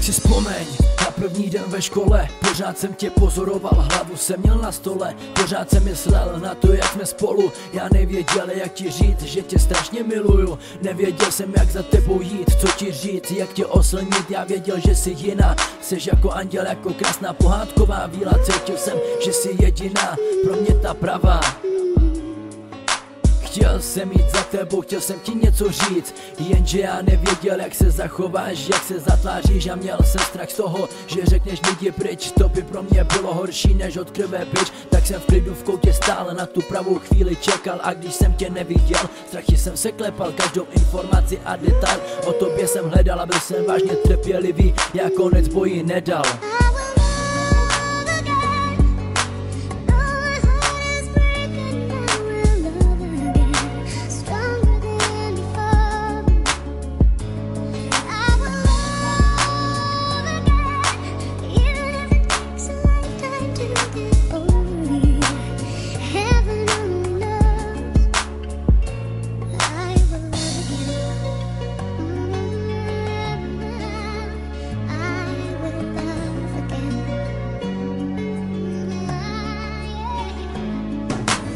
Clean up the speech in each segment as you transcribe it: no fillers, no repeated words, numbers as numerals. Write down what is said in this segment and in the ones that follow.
si vzpomeň na první den ve škole. Pořád jsem tě pozoroval, hlavu jsem měl na stole. Pořád jsem myslel na to, jak jsme spolu. Já nevěděl, jak ti říct, že tě strašně miluju. Nevěděl jsem, jak za tebou jít, co ti říct, jak tě oslnit. Já věděl, že jsi jiná, seš jako anděl, jako krásná pohádková víla. Cítil jsem, že jsi jediná, pro mě ta pravá. Chtěl jsem jít za tebou, chtěl jsem ti něco říct, jenže já nevěděl, jak se zachováš, jak se zatváříš. A měl jsem strach z toho, že řekneš lidi pryč. To by pro mě bylo horší než od krve bič. Tak jsem v klidu v koutě stál, na tu pravou chvíli čekal. A když jsem tě neviděl, strachy jsem se klepal každou informaci a detail. O tobě jsem hledal a byl jsem vážně trpělivý, já konec boji nedal.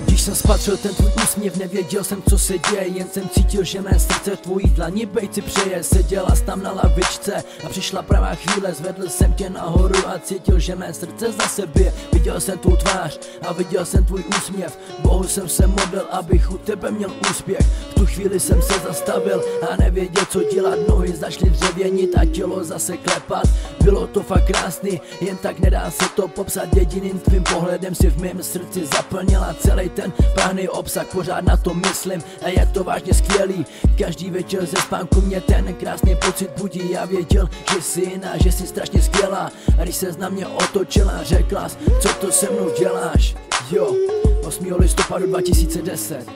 Když jsem spatřil ten tvůj úsměv, nevěděl jsem, co se děje. Jen jsem cítil, že mé srdce tvojí dlaní bejt si přeje. Seděla jsi tam na lavičce a přišla pravá chvíle. Zvedl jsem tě nahoru a cítil, že mé srdce zase bije. Viděl jsem tvou tvář a viděl jsem tvůj úsměv. Bohu jsem se modlil, abych u tebe měl úspěch. V tu chvíli jsem se zastavil a nevěděl, co dělat. Nohy začaly dřevěnit a tělo zase klepat. Bylo to fakt krásný, jen tak nedá se to popsat. Jediným tvým pohledem si v mém srdci zaplnila celý ten práhnej obsah, pořád na to myslím a je to vážně skvělý. Každý večer ze spánku mě ten krásný pocit budí. Já věděl, že jsi jiná, že jsi strašně skvělá. A když ses na mě otočila, řekla jsi, co to se mnou děláš. Jo, 8. listopadu 2010.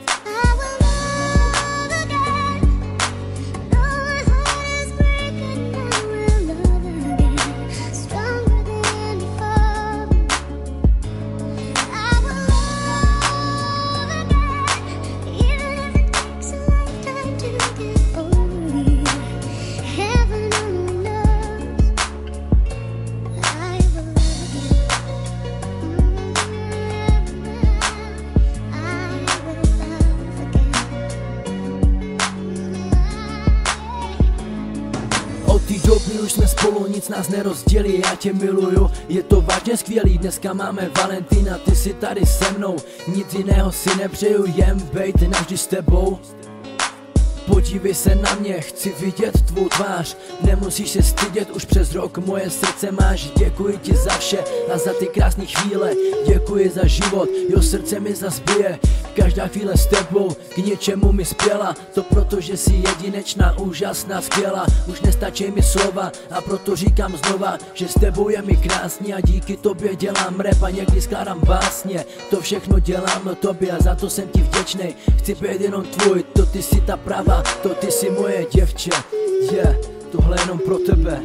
Od té doby už jsme spolu, nic nás nerozdělí, já tě miluju, je to vážně skvělý. Dneska máme Valentína, ty jsi tady se mnou, nic jiného si nepřeju, jen bejt navždy s tebou. Podívej se na mě, chci vidět tvou tvář. Nemusíš se stydět, už přes rok moje srdce máš. Děkuji ti za vše a za ty krásné chvíle. Děkuji za život, jo, srdce mi zas bije. Každá chvíle s tebou k něčemu mi spěla. To proto, že jsi jedinečná, úžasná, skvělá. Už nestačí mi slova a proto říkám znova, že s tebou je mi krásně. A díky tobě dělám rap a někdy skládám básně. To všechno dělám tobě a za to jsem ti vděčnej. Chci být jenom tvůj, to ty jsi ta pravá, to ty jsi moje děvče. Tohle jenom pro tebe.